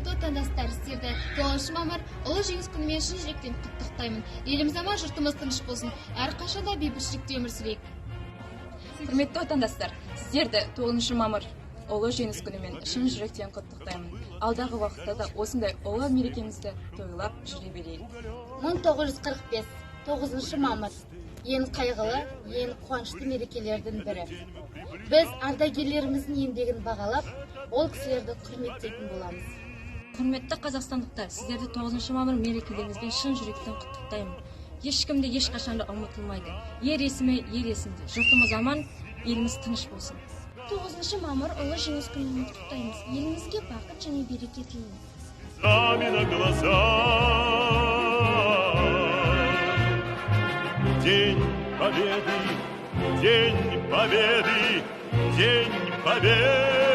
Құрметті отандастар, сіздерді 9 мамыр ұлы жеңіс күнімен шын жүректен құттықтаймын. Еліміз аман, жұртымыз тыныш болсын. Әрқашанда бейбітшілікте өмір сүрейік. Құрметті отандастар, сіздерді 9 мамыр ұлы жеңіс күнімен шын жүректен құттықтаймын. Алдағы уақытта да осындай ұлы мерекемізді тойлап жүре берейік. 1945 9 мамыр ең қайғылы, ең қуанышты мерекелердің бірі. Біз ардагерлеріміздің еңбегін бағалап, ол кісілерді құрметтейтін боламыз. Құрметті қазақстандықтар, сіздерді 9 мамыр мерекелеріңізбен шын жүректен құттықтаймын. Ешкімде ешқашанда ұмытылмайды. Ер есімі ер есімде. Жұртымыз аман, еліміз тыныш болсын. 9 мамыр ұлы жеңіс күнімен құттықтаймыз. Елімізге бақыт және береке тілейміз. Нами на глаза. День Победы, День Победы, День Победы.